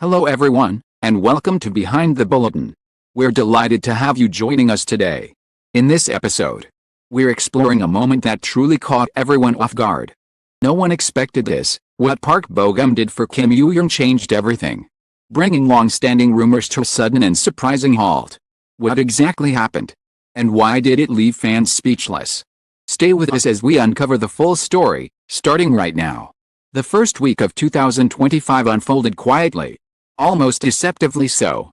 Hello everyone, and welcome to Behind the Bulletin. We're delighted to have you joining us today. In this episode, we're exploring a moment that truly caught everyone off guard. No one expected this. What Park Bo-gum did for Kim Yoo Jung changed everything, bringing long-standing rumors to a sudden and surprising halt. What exactly happened? And why did it leave fans speechless? Stay with us as we uncover the full story, starting right now. The first week of 2025 unfolded quietly, almost deceptively so.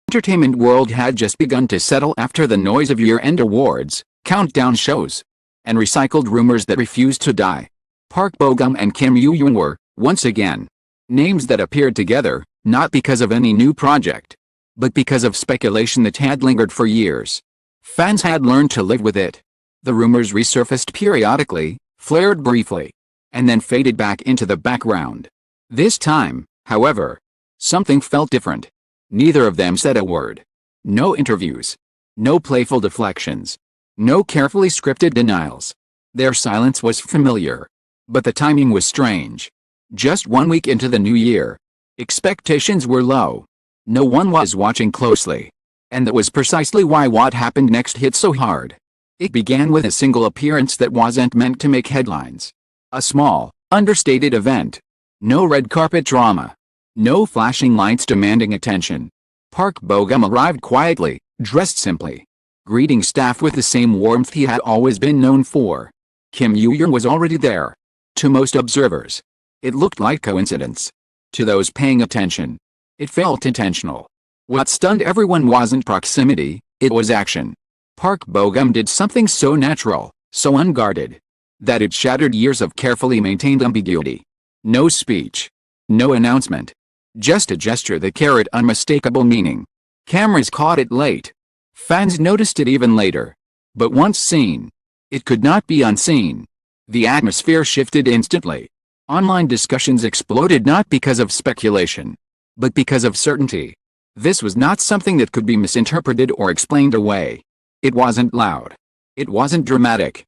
Entertainment world had just begun to settle after the noise of year-end awards, countdown shows, and recycled rumors that refused to die. Park Bo-gum and Kim Yoo Jung were, once again, names that appeared together, not because of any new project, but because of speculation that had lingered for years. Fans had learned to live with it. The rumors resurfaced periodically, flared briefly, and then faded back into the background. This time, however, something felt different. Neither of them said a word. No interviews. No playful deflections. No carefully scripted denials. Their silence was familiar. But the timing was strange. Just 1 week into the new year, expectations were low. No one was watching closely. And that was precisely why what happened next hit so hard. It began with a single appearance that wasn't meant to make headlines. A small, understated event. No red carpet drama. No flashing lights demanding attention. Park Bo-gum arrived quietly, dressed simply, greeting staff with the same warmth he had always been known for. Kim Yoo Jung was already there. To most observers, it looked like coincidence. To those paying attention, it felt intentional. What stunned everyone wasn't proximity, it was action. Park Bo-gum did something so natural, so unguarded, that it shattered years of carefully maintained ambiguity. No speech. No announcement. Just a gesture that carried unmistakable meaning. Cameras caught it late. Fans noticed it even later. But once seen, it could not be unseen. The atmosphere shifted instantly. Online discussions exploded not because of speculation, but because of certainty. This was not something that could be misinterpreted or explained away. It wasn't loud. It wasn't dramatic.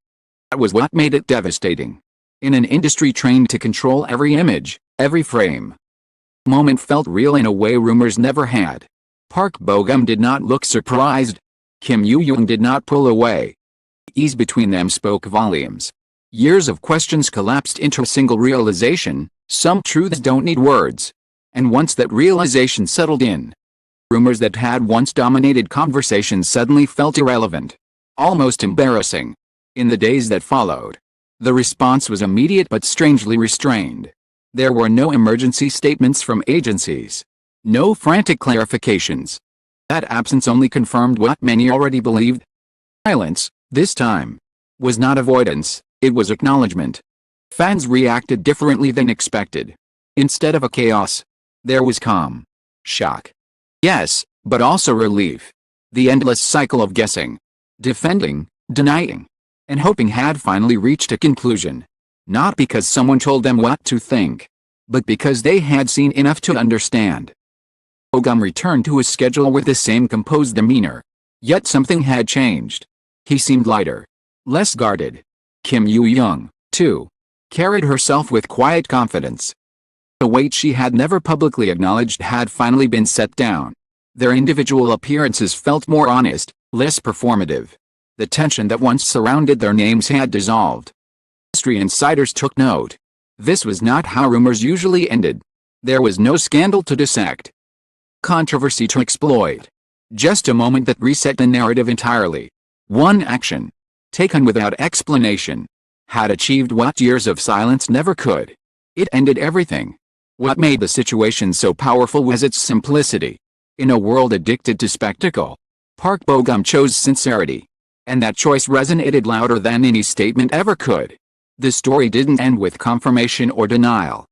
That was what made it devastating. In an industry trained to control every image, every frame, the moment felt real in a way rumors never had. Park Bo-gum did not look surprised. Kim Yoo Jung did not pull away. The ease between them spoke volumes. Years of questions collapsed into a single realization: some truths don't need words. And once that realization settled in, rumors that had once dominated conversations suddenly felt irrelevant. Almost embarrassing. In the days that followed, the response was immediate but strangely restrained. There were no emergency statements from agencies. No frantic clarifications. That absence only confirmed what many already believed. Silence, this time, was not avoidance, it was acknowledgement. Fans reacted differently than expected. Instead of a chaos, there was calm. Shock. Yes, but also relief. The endless cycle of guessing, defending, denying, and hoping had finally reached a conclusion. Not because someone told them what to think, but because they had seen enough to understand. Bo-gum returned to his schedule with the same composed demeanor. Yet something had changed. He seemed lighter, less guarded. Kim Yoo Jung, too, carried herself with quiet confidence. The weight she had never publicly acknowledged had finally been set down. Their individual appearances felt more honest, less performative. The tension that once surrounded their names had dissolved. Industry insiders took note. This was not how rumors usually ended. There was no scandal to dissect, controversy to exploit. Just a moment that reset the narrative entirely. One action, taken without explanation, had achieved what years of silence never could. It ended everything. What made the situation so powerful was its simplicity. In a world addicted to spectacle, Park Bo-gum chose sincerity. And that choice resonated louder than any statement ever could. The story didn't end with confirmation or denial.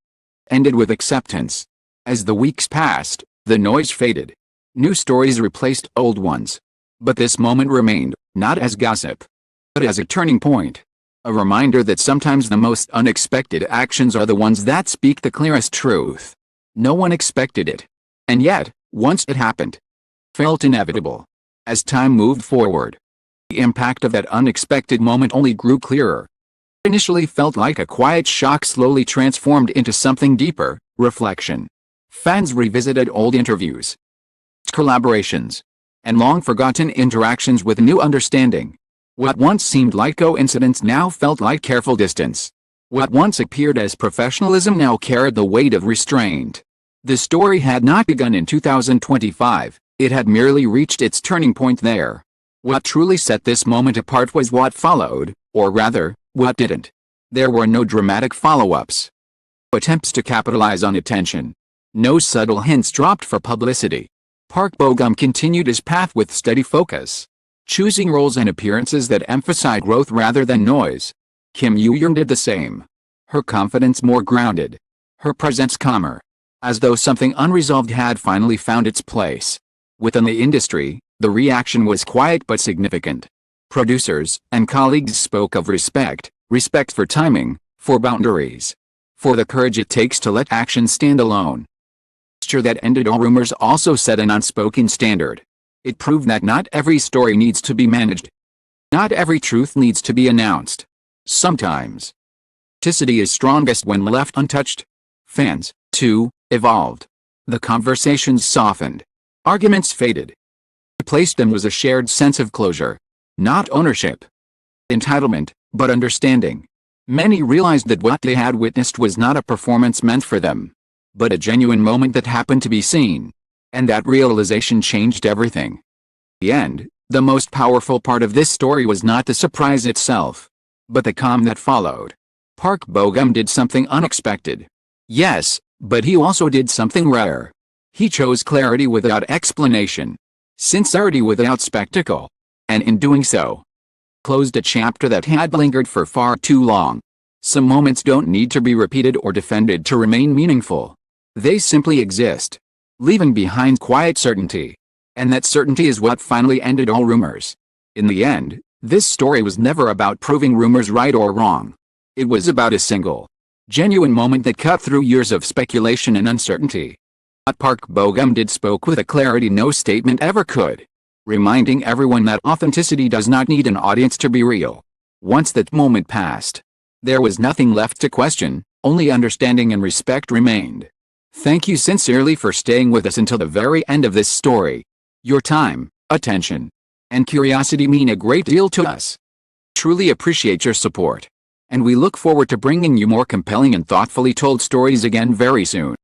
Ended with acceptance. As the weeks passed, the noise faded. New stories replaced old ones. But this moment remained, not as gossip, but as a turning point. A reminder that sometimes the most unexpected actions are the ones that speak the clearest truth. No one expected it. And yet, once it happened, felt inevitable. As time moved forward, the impact of that unexpected moment only grew clearer. Initially felt like a quiet shock slowly transformed into something deeper, reflection. Fans revisited old interviews, collaborations, and long-forgotten interactions with new understanding. What once seemed like coincidence now felt like careful distance. What once appeared as professionalism now carried the weight of restraint. The story had not begun in 2025, it had merely reached its turning point there. What truly set this moment apart was what followed, or rather, what didn't. There were no dramatic follow-ups, attempts to capitalize on attention. No subtle hints dropped for publicity. Park Bo-gum continued his path with steady focus, choosing roles and appearances that emphasized growth rather than noise. Kim Yoo Jung did the same. Her confidence more grounded, her presence calmer, as though something unresolved had finally found its place. Within the industry, the reaction was quiet but significant. Producers and colleagues spoke of respect for timing, for boundaries, for the courage it takes to let action stand alone. The gesture that ended all rumors also set an unspoken standard. It proved that not every story needs to be managed. Not every truth needs to be announced. Sometimes, authenticity is strongest when left untouched. Fans, too, evolved. The conversations softened. Arguments faded. What replaced them was a shared sense of closure. Not ownership, entitlement, but understanding. Many realized that what they had witnessed was not a performance meant for them, but a genuine moment that happened to be seen. And that realization changed everything. In the end, the most powerful part of this story was not the surprise itself, but the calm that followed. Park Bo-gum did something unexpected. Yes, but he also did something rare. He chose clarity without explanation, sincerity without spectacle, and in doing so, closed a chapter that had lingered for far too long. Some moments don't need to be repeated or defended to remain meaningful. They simply exist, leaving behind quiet certainty. And that certainty is what finally ended all rumors. In the end, this story was never about proving rumors right or wrong. It was about a single, genuine moment that cut through years of speculation and uncertainty. What Park Bo-gum did spoke with a clarity no statement ever could, reminding everyone that authenticity does not need an audience to be real. Once that moment passed, there was nothing left to question, only understanding and respect remained. Thank you sincerely for staying with us until the very end of this story. Your time, attention, and curiosity mean a great deal to us. Truly appreciate your support, and we look forward to bringing you more compelling and thoughtfully told stories again very soon.